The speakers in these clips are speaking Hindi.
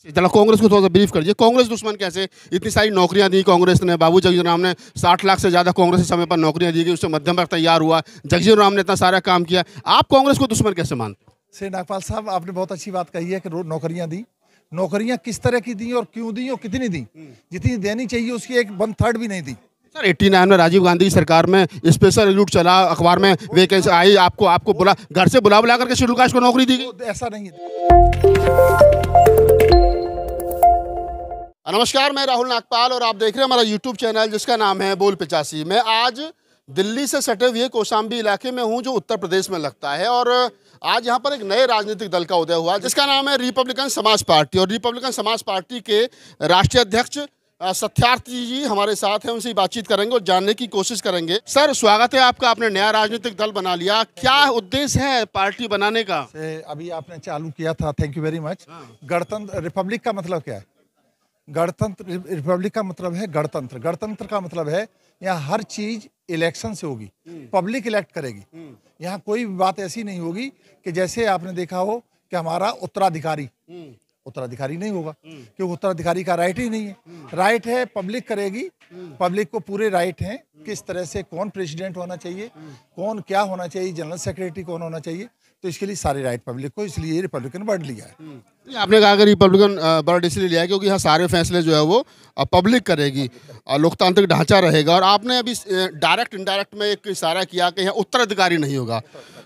चलो कांग्रेस को थोड़ा सा ब्रीफ करिए, कांग्रेस दुश्मन कैसे? इतनी सारी नौकरियां दी कांग्रेस ने, बाबू जगजीवन राम ने 60 लाख से ज़्यादा कांग्रेस के समय पर नौकरियां दी गई, उससे मध्यम वर्ग तैयार हुआ, जगजीवन राम ने इतना सारा काम किया, आप कांग्रेस को दुश्मन कैसे मानते? से नागपाल साहब, आपने बहुत अच्छी बात कही है कि नौकरियां दी। नौकरियां किस तरह की दी और क्यों दी और कितनी दी? जितनी देनी चाहिए उसकी 1/3 भी नहीं दी। सर 89 में राजीव गांधी की सरकार में स्पेशल रिक्रूट चला, अखबार में वैकेंसी आई, आपको बुला घर से बुला करके शेड्यूल कास्ट को नौकरी दी गई। ऐसा नहीं है। नमस्कार, मैं राहुल नागपाल और आप देख रहे हैं हमारा यूट्यूब चैनल जिसका नाम है बोल 85। मैं आज दिल्ली से सटे हुए कौशाम्बी इलाके में हूं जो उत्तर प्रदेश में लगता है, और आज यहां पर एक नए राजनीतिक दल का उदय हुआ जिसका नाम है रिपब्लिकन समाज पार्टी। और रिपब्लिकन समाज पार्टी के राष्ट्रीय अध्यक्ष सत्यार्थी जी हमारे साथ हैं, उनसे बातचीत करेंगे और जानने की कोशिश करेंगे। सर स्वागत है आपका, आपने नया राजनीतिक दल बना लिया, क्या उद्देश्य है पार्टी बनाने का? अभी आपने चालू किया था, थैंक यू वेरी मच। गणतंत्र, रिपब्लिक का मतलब क्या है? गणतंत्र, रिपब्लिक का मतलब है गणतंत्र। गणतंत्र का मतलब है यहाँ हर चीज इलेक्शन से होगी, पब्लिक इलेक्ट करेगी। यहाँ कोई भी बात ऐसी नहीं होगी कि जैसे आपने देखा हो कि हमारा उत्तराधिकारी नहीं होगा, क्योंकि उत्तराधिकारी का राइट ही नहीं है। राइट है पब्लिक करेगी, पब्लिक को पूरे राइट हैं किस तरह से कौन प्रेसिडेंट होना चाहिए, कौन क्या होना चाहिए, जनरल सेक्रेटरी कौन होना चाहिए, तो इसके लिए सारे राइट पब्लिक को, इसलिए रिपब्लिकन वर्ड लिया है। आपने कहा कि रिपब्लिकन वर्ड इसलिए लिया है क्योंकि यहाँ सारे फैसले जो है वो पब्लिक करेगी, लोकतांत्रिक ढांचा रहेगा। और आपने अभी डायरेक्ट इनडायरेक्ट में एक इशारा किया कि यहाँ उत्तराधिकारी नहीं होगा।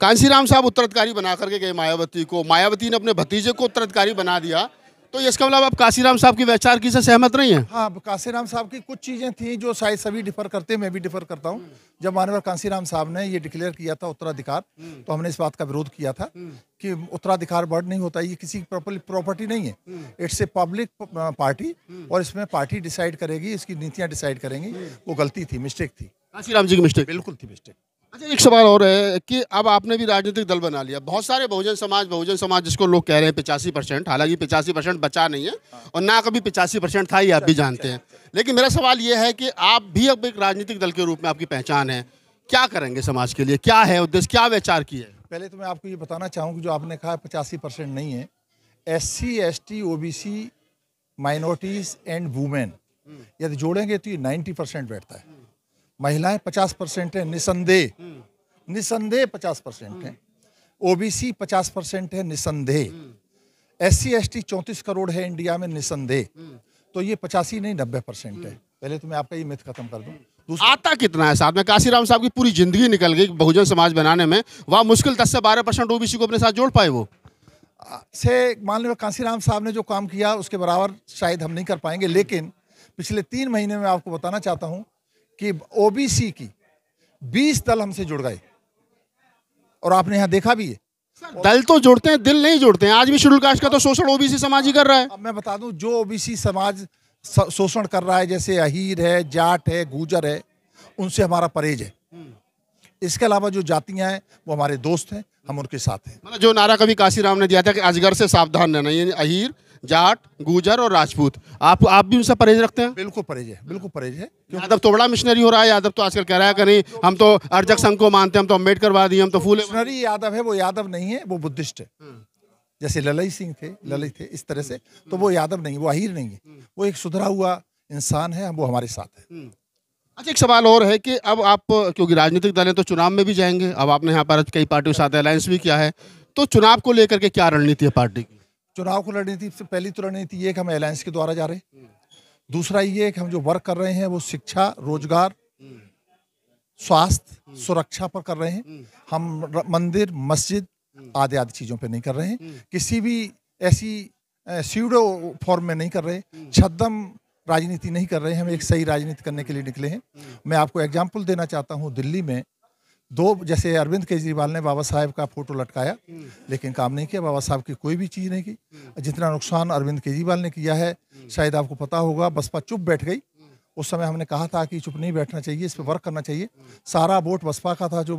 कांशीराम साहब उत्तराधिकारी बना करके गए मायावती को, मायावती ने अपने भतीजे को उत्तराधिकारी बना दिया, तो इसका मतलब आप कांशीराम साहब की विचार की से सहमत नहीं है? हाँ, कांशीराम साहब की कुछ चीजें थी जो शायद सभी डिफर करते हैं, मैं भी डिफर करता हूँ। जब माननीय कांशीराम साहब ने ये डिक्लेयर किया था उत्तराधिकार, तो हमने इस बात का विरोध किया था कि उत्तराधिकार वर्ड नहीं होता, ये किसी की प्रॉपर्टी नहीं है, इट्स ए पब्लिक पार्टी, और इसमें पार्टी डिसाइड करेगी, इसकी नीतियां डिसाइड करेंगी। वो गलती थी, मिस्टेक थी, कांशीराम जी की मिस्टेक, बिल्कुल थी मिस्टेक। अच्छा, एक सवाल और है कि अब आपने भी राजनीतिक दल बना लिया, बहुत सारे बहुजन समाज जिसको लोग कह रहे हैं 85%, हालांकि 85% बचा नहीं है और ना कभी 85% था, ये आप भी जानते हैं। लेकिन मेरा सवाल ये है कि आप भी अब एक राजनीतिक दल के रूप में आपकी पहचान है, क्या करेंगे समाज के लिए, क्या है उद्देश्य, क्या विचार की है? पहले तो मैं आपको ये बताना चाहूँगा, जो आपने कहा 85% नहीं है, SC ST OBC minorities and women यदि जोड़ेंगे तो ये 90% बैठता है। महिलाएं 50% है, निसंदेह 50% है। OBC 50% है, निसंदेह। SC ST 34 करोड़ है इंडिया में, निसंदेह। तो ये 85 नहीं 90% है। पहले तो मैं आपका ये मिथ खत्म कर दूं। आता कितना है साथ में? कांशीराम साहब की पूरी जिंदगी निकल गई बहुजन समाज बनाने में, वह मुश्किल 10 से 12% OBC को अपने साथ जोड़ पाए। वो से मान लो कांशीराम साहब ने जो काम किया उसके बराबर शायद हम नहीं कर पाएंगे, लेकिन पिछले 3 महीने में आपको बताना चाहता हूं कि OBC की 20 दल हमसे जुड़ गए, और आपने यहाँ देखा भी है। दल तो जोड़ते हैं, दिल नहीं जोड़ते हैं। आज भी शेड्यूल कास्ट का तो शोषण OBC समाज ही कर रहा है। अब मैं बता दूं, जो OBC समाज शोषण कर रहा है, जैसे अहीर है, जाट है, गुर्जर है, उनसे हमारा परहेज है। इसके अलावा जो जातियां हैं वो हमारे दोस्त हैं, हम उनके साथ हैं। मतलब जो नारा कभी कांशीराम ने दिया था कि अजगर से सावधान रहना, यानी अहीर, जाट, गुर्जर और राजपूत, आप भी उनसे परहेज रखते हैं? बिल्कुल परहेज है, बिल्कुल परहेज है। यादव तो बड़ा मिशनरी हो रहा है, यादव तो आजकल कह रहा है कि नहीं हम तो अर्जक संघ को मानते हैं, हम तो अम्बेडकरवादी, हम तो फूले। मिशनरी यादव है, वो यादव नहीं है, वो बुद्धिस्ट है। जैसे ललित सिंह थे, ललित थे, इस तरह से, तो वो यादव नहीं, वो अहीर नहीं है, वो एक सुधरा हुआ इंसान है, वो हमारे साथ है। अच्छा, एक सवाल और है कि अब आप क्योंकि राजनीतिक दल है तो चुनाव में भी जाएंगे, अब आपने यहाँ पर कई पार्टियों के साथ अलायंस भी किया है, तो चुनाव को लेकर के क्या रणनीति है पार्टी की? चुनाव को रणनीति से पहली तो रणनीति ये कि हम अलायंस के द्वारा जा रहे हैं। दूसरा ये कि हम जो वर्क कर रहे हैं वो शिक्षा, रोजगार, स्वास्थ्य, सुरक्षा पर कर रहे हैं। हम मंदिर, मस्जिद आदि चीजों पे नहीं कर रहे हैं, किसी भी ऐसी स्यूडो फॉर्म में नहीं कर रहे, छद्म राजनीति नहीं कर रहे हैं। हम एक सही राजनीति करने के लिए निकले हैं। मैं आपको एग्जाम्पल देना चाहता हूँ, दिल्ली में जैसे अरविंद केजरीवाल ने बाबा साहेब का फोटो लटकाया, लेकिन काम नहीं किया, बाबा साहब की कोई भी चीज़ नहीं की। जितना नुकसान अरविंद केजरीवाल ने किया है शायद आपको पता होगा, बसपा चुप बैठ गई। उस समय हमने कहा था कि चुप नहीं बैठना चाहिए, इस पर वर्क करना चाहिए। सारा वोट बसपा का था जो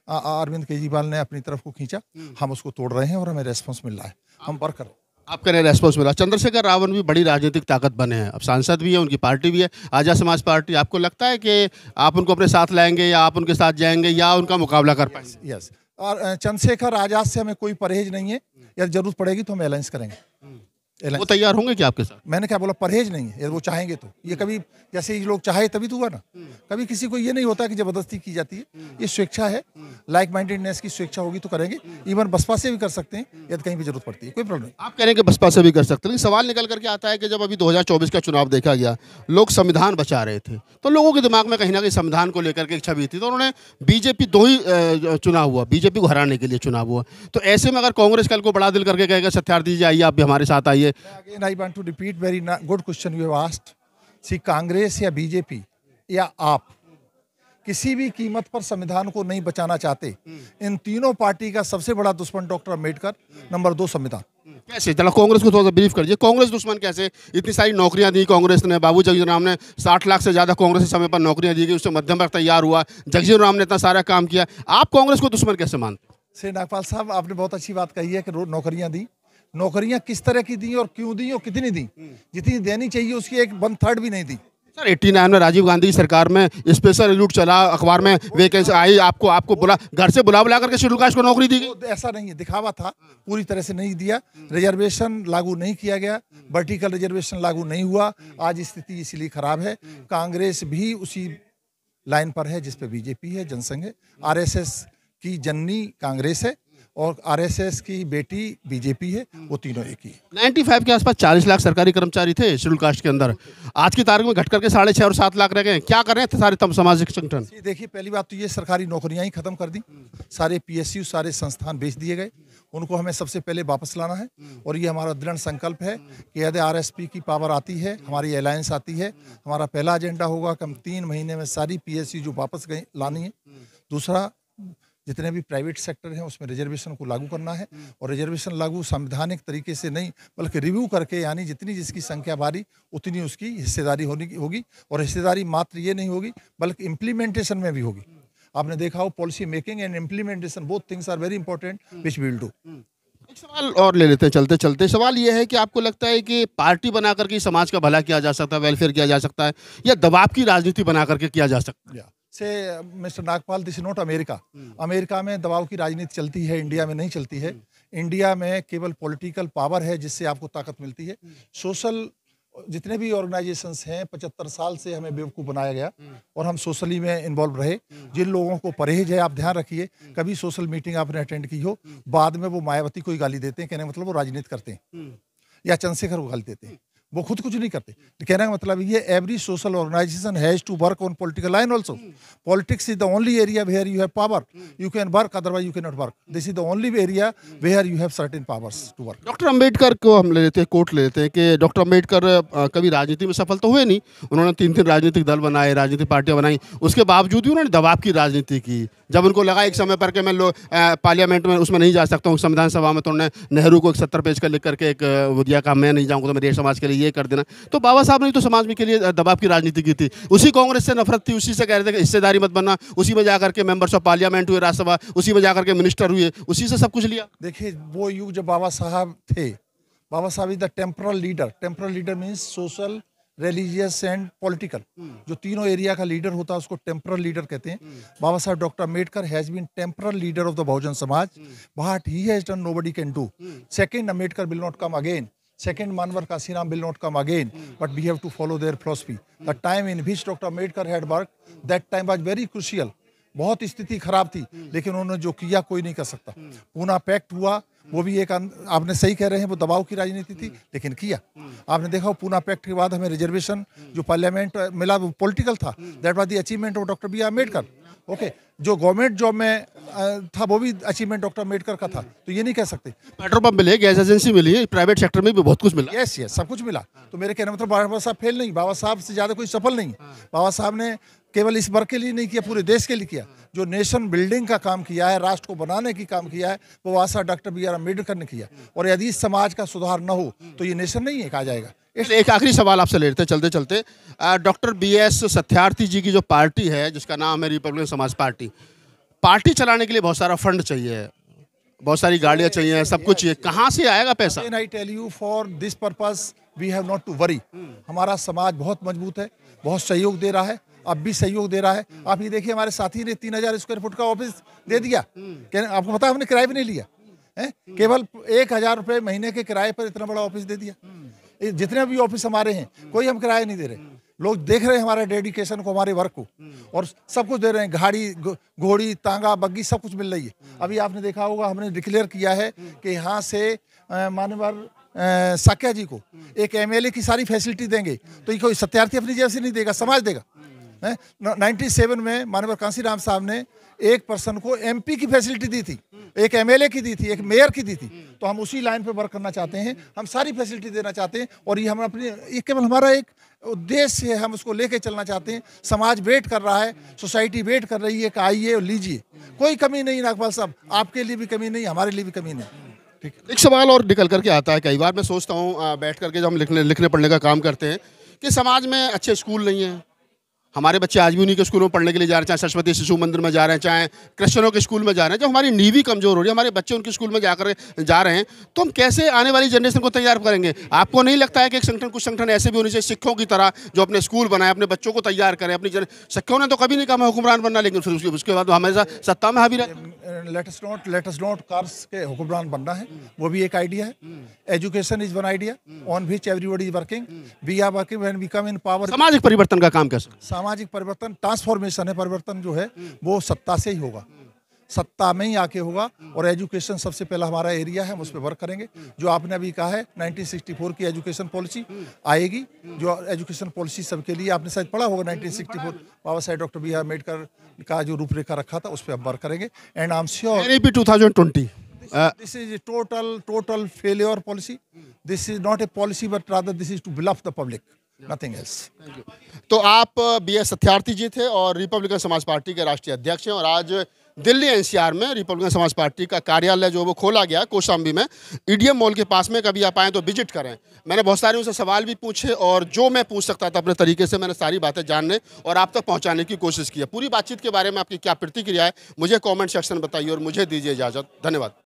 अरविंद केजरीवाल ने अपनी तरफ को खींचा, हम उसको तोड़ रहे हैं और हमें रेस्पॉन्स मिल रहा है, हम वर्क कर रहे हैं। आपका रेस्पॉन्स मिला। चंद्रशेखर रावण भी बड़ी राजनीतिक ताकत बने हैं, अब सांसद भी है, उनकी पार्टी भी है, आज़ाद समाज पार्टी। आपको लगता है कि आप उनको अपने साथ लाएंगे या आप उनके साथ जाएंगे या उनका मुकाबला कर पाएंगे? यस, और चंद्रशेखर आज़ाद से हमें कोई परहेज नहीं है, यदि जरूरत पड़ेगी तो हम अलायंस करेंगे। वो तैयार होंगे क्या आपके साथ? मैंने क्या बोला, परहेज नहीं है, वो चाहेंगे तो ये कभी, जैसे ये लोग चाहे तभी तो हुआ ना। कभी किसी को ये नहीं होता कि जबरदस्ती की जाती है, ये स्वेच्छा है, लाइक माइंडेडनेस की स्वेच्छा होगी तो करेंगे। इवन बसपा से भी कर सकते हैं यदि कहीं भी जरूरत पड़ती है, कोई प्रॉब्लम नहीं। आप कह रहे हैं कि बसपा से भी कर सकते हैं, लेकिन सवाल निकल करके आता है कि जब अभी 2024 का चुनाव देखा गया, लोग संविधान बचा रहे थे, तो लोगों के दिमाग में कहीं ना कहीं संविधान को लेकर के एक छवि थी, तो उन्होंने बीजेपी दो ही चुनाव हुआ, बीजेपी को हराने के लिए चुनाव हुआ। तो ऐसे में अगर कांग्रेस कल को बड़ा दिल करके कहेगा सत्यार्थी जी आइए आप भी हमारे साथ आइए। Again I want to repeat, very good question you have asked. See, Congress या बीजेपी या आप किसी भी कीमत पर संविधान को नहीं बचाना चाहते। इन तीनों पार्टी का सबसे बड़ा दुश्मन डॉक्टर अम्बेडकर, नंबर 2 संविधान। कैसे? चलो कांग्रेस को थोड़ा सा ब्रीफ करिए, कांग्रेस दुश्मन कैसे? इतनी सारी नौकरियां दी कांग्रेस ने, बाबू जगजीवन राम ने 60 लाख से ज्यादा कांग्रेस के समय पर नौकरियां दी गई, उससे मध्यम वर्ग तैयार हुआ, जगजीवन राम ने इतना सारा काम किया, आप कांग्रेस को दुश्मन कैसे मानते? से नागपाल साहब, आपने बहुत अच्छी बात कही है कि नौकरियां दी। नौकरियां किस तरह की दी और क्यों दी और कितनी दी? जितनी देनी चाहिए उसकी 1/3 भी नहीं दी। सर 89 में राजीव गांधी की सरकार में स्पेशल रिक्रूट चला, अखबार में वैकेंसी आई, आपको बुला, घर से बुला करके शेड्यूल कास्ट को नौकरी दी गई। तो ऐसा नहीं है, दिखावा था, पूरी तरह से नहीं दिया। रिजर्वेशन लागू नहीं किया गया, वर्टिकल रिजर्वेशन लागू नहीं हुआ। आज स्थिति इसीलिए खराब है। कांग्रेस भी उसी लाइन पर है जिस पे बीजेपी है, जनसंघ है। आरएसएस की जननी कांग्रेस है और आरएसएस की बेटी बीजेपी है, वो तीनों एक ही है। 95 के आसपास 40 लाख सरकारी कर्मचारी थे शेड्यूल कास्ट के अंदर, आज की तारीख में घट करके 6.5 और 7 लाख रह गए। क्या कर रहे थे सारे सामाजिक संगठन? देखिए, पहली बात तो ये सरकारी नौकरियां ही खत्म कर दी, सारे पीएसयू, सारे संस्थान बेच दिए गए। उनको हमें सबसे पहले वापस लाना है और ये हमारा दृढ़ संकल्प है कि यदि आरएसपी की पावर आती है, हमारी अलायंस आती है, हमारा पहला एजेंडा होगा कि हम 3 महीने में सारी पीएसयू जो वापस गई लानी है। दूसरा, जितने भी प्राइवेट सेक्टर हैं उसमें रिजर्वेशन को लागू करना है, और रिजर्वेशन लागू संवैधानिक तरीके से नहीं बल्कि रिव्यू करके, यानी जितनी जिसकी संख्या भारी उतनी उसकी हिस्सेदारी होगी। और हिस्सेदारी मात्र ये नहीं होगी बल्कि इम्प्लीमेंटेशन में भी होगी। आपने देखा हो, policy making and implementation both things are very important which we will do. एक सवाल और ले लेते हैं चलते चलते। सवाल ये है कि आपको लगता है कि पार्टी बना करके समाज का भला किया जा सकता है, वेलफेयर किया जा सकता है, या दबाव की राजनीति बना करके किया जा सकता है? से mister Nagpal, this is not America. America में दबाव की राजनीति चलती है, इंडिया में नहीं चलती है। इंडिया में केवल पॉलिटिकल पावर है जिससे आपको ताकत मिलती है। सोशल जितने भी ऑर्गेनाइजेशंस हैं, 75 साल से हमें बेवकूफ़ बनाया गया और हम सोशली में इन्वॉल्व रहे। जिन लोगों को परहेज है, आप ध्यान रखिए, कभी सोशल मीटिंग आपने अटेंड की हो, बाद में वो मायावती को ही गाली देते हैं, कहने का मतलब वो राजनीति करते हैं, या चंद्रशेखर को गाली देते हैं, वो खुद कुछ नहीं करते। कहने का मतलब ये, every social organisation has to work on political line also. Politics is the only area where you have power, you can work, otherwise you can not work. This is the only area where you have certain powers to work. Doctor Ambedkar को हम ले लेते हैं, कोट ले लेते हैं कि डॉक्टर अम्बेडकर कभी राजनीति में सफल तो हुए नहीं। उन्होंने 3 राजनीतिक दल बनाए, राजनीतिक पार्टियां बनाई, उसके बावजूद भी उन्होंने दबाव की राजनीति की। जब उनको लगा एक समय पर कि मैं पार्लियामेंट में उसमें नहीं जा सकता हूँ, संविधान सभा में, तो उन्होंने नेहरू को एक 70 पेज का लिख करके एक वो दिया, कहा मैं नहीं जाऊँगा तो मेरे समाज के लिए ये कर देना। तो बाबा साहब ने तो समाज में के लिए दबाव की राजनीति की थी। उसी कांग्रेस से नफरत थी, उसी से कह रहे थे कि हिस्सेदारी मत बनना, उसी में जाकर के मेंबर्स ऑफ पार्लियामेंट हुए, राज्यसभा, उसी में जाकर के मिनिस्टर हुए, उसी से सब कुछ लिया। देखिए, वो युग जब बाबा साहब थे, बाबा साहब is the temporal leader. Temporal leader means social, religious and political. जो तीनों एरिया का लीडर होता है उसको टेम्परल लीडर कहते हैं। Baba Saheb doctor Ambedkar has been temporal leader of the Bahujan Samaj, but he has done nobody can do. Second, Ambedkar will not come again. Second, Manvar Kasiram will not come again, but we have to follow their philosophy. The time in which Dr. Ambedkar had worked, that time was very crucial. बहुत स्थिति खराब थी, लेकिन उन्होंने जो किया कोई नहीं कर सकता। पूना पैक्ट हुआ, वो भी एक, आपने सही कह रहे हैं, वो दबाव की राजनीति थी, लेकिन किया। आपने देखा पूना पैक्ट के बाद हमें रिजर्वेशन जो पार्लियामेंट मिला वो पॉलिटिकल था। That was the achievement of doctor B R Ambedkar. Okay, जो गवर्नमेंट जॉब में था वो भी अचीवमेंट डॉक्टर अम्बेडकर का था, तो ये नहीं कह सकते। पेट्रोल पंप मिले, गैस एजेंसी मिली, प्राइवेट सेक्टर में भी बहुत कुछ मिला। यस यस, सब कुछ मिला। तो मेरे कहने मतलब बाबा साहब फेल नहीं, बाबा साहब से ज़्यादा कोई सफल नहीं। बाबा साहब ने केवल इस वर्ग के लिए नहीं किया, पूरे देश के लिए किया। जो नेशन बिल्डिंग का काम किया है, राष्ट्र को बनाने की काम किया है, वो वासा डॉक्टर बी आर अम्बेडकर ने किया। और यदि इस समाज का सुधार न हो तो ये नेशन नहीं है, कहा जाएगा। एक आखिरी सवाल आपसे ले लेते चलते चलते। डॉक्टर BS सत्यार्थी जी की जो पार्टी है, जिसका नाम है रिपब्लिकन समाज पार्टी, पार्टी चलाने के लिए बहुत सारा फंड चाहिए, बहुत सारी गाड़ियां चाहिए, सब कुछ चाहिए, कहाँ से आएगा पैसा? I tell you, for this purpose we have not to worry. हमारा समाज बहुत मजबूत है, बहुत सहयोग दे रहा है, अब भी सहयोग दे रहा है। आप ये देखिए, हमारे साथी ने 3000 स्क्वायर फुट का ऑफिस दे दिया। आपको पता है, हमने किराए भी नहीं लिया है, केवल 1000 रुपये महीने के किराए पर इतना बड़ा ऑफिस दे दिया। जितने भी ऑफिस हमारे हैं कोई हम किराया नहीं दे रहे, लोग देख रहे हैं हमारे डेडिकेशन को, हमारे वर्क को, और सब कुछ दे रहे हैं। गाड़ी, घोड़ी, तांगा, बग्गी सब कुछ मिल रही है। अभी आपने देखा होगा हमने डिक्लेयर किया है कि यहाँ से माननीय साक्या जी को एक MLA की सारी फैसिलिटी देंगे, तो ये कोई सत्यार्थी अपनी जेब से नहीं देगा, समाज देगा। 97 में माननीय कांसीराम साहब ने एक पर्सन को MP की फैसिलिटी दी थी, एक MLA की दी थी, एक मेयर की दी थी। तो हम उसी लाइन पे वर्क करना चाहते हैं, हम सारी फैसिलिटी देना चाहते हैं, और ये हम अपनी, ये केवल हमारा एक उद्देश्य है, हम उसको लेके चलना चाहते हैं। समाज वेट कर रहा है, सोसाइटी वेट कर रही है कि आइए और लीजिए। कोई कमी नहीं नागपाल साहब, आपके लिए भी कमी नहीं, हमारे लिए भी कमी नहीं। ठीक। एक सवाल और निकल करके आता है, कई बार मैं सोचता हूँ बैठ करके जब हम लिखने पढ़ने का काम करते हैं, कि समाज में अच्छे स्कूल नहीं हैं। हमारे बच्चे आज भी उन्हीं के स्कूलों में पढ़ने के लिए जा रहे हैं, चाहे सरस्वती शिशु मंदिर में जा रहे हैं, चाहे क्रिश्चियनों के स्कूल में जा रहे हैं। जब हमारी नींव कमजोर हो रही है, हमारे बच्चे उनके स्कूल में जा रहे हैं, तो हम कैसे आने वाली जनरेशन को तैयार करेंगे? आपको नहीं लगता है कि एक संगठन, कुछ संगठन ऐसे भी होने चाहिए सिखों की तरह, जो अपने स्कूल बनाए, अपने बच्चों को तैयार करें? सिखों ने तो कभी नहीं कहा हुक्मरान बनना, लेकिन फिर उसके बाद हमेशा सत्ता में हावी रहते। लेट अस नॉट कार्स के हुक्मरान बनना है, वो भी एक आइडिया है। Education is one idea on which everybody is working. We are working when we come in power. सामाजिक परिवर्तन का काम कैसे? सामाजिक परिवर्तन, ट्रांसफॉर्मेशन है, परिवर्तन जो है वो सत्ता से ही होगा, सत्ता में ही आके होगा। और एजुकेशन सबसे पहला हमारा एरिया है, हम उस पर वर्क करेंगे। जो आपने अभी कहा है 1964 की एजुकेशन पॉलिसी आएगी, जो एजुकेशन पॉलिसी सबके लिए, आपने शायद पढ़ा होगा 1964 Baba Saheb doctor B R Ambedkar का जो रूपरेखा रखा था, उस पर हम वर्क करेंगे। And I am sure NEP 2020 this is a total failure policy. This is not a policy, but rather this is to bluff the public, nothing else. तो आप BS सत्यार्थी जी थे और रिपब्लिकन समाज पार्टी के राष्ट्रीय अध्यक्ष हैं, और आज दिल्ली NCR में रिपब्लिकन समाज पार्टी का कार्यालय जो वो खोला गया कौशाम्बी में, EDM मॉल के पास में। कभी आप आएँ तो विजिट करें। मैंने बहुत सारे उनसे सवाल भी पूछे, और जो मैं पूछ सकता था अपने तरीके से मैंने सारी बातें जानने और आप तक पहुंचाने की कोशिश की है। पूरी बातचीत के बारे में आपकी क्या प्रतिक्रिया है, मुझे कमेंट सेक्शन में बताइए, और मुझे दीजिए इजाज़त। धन्यवाद।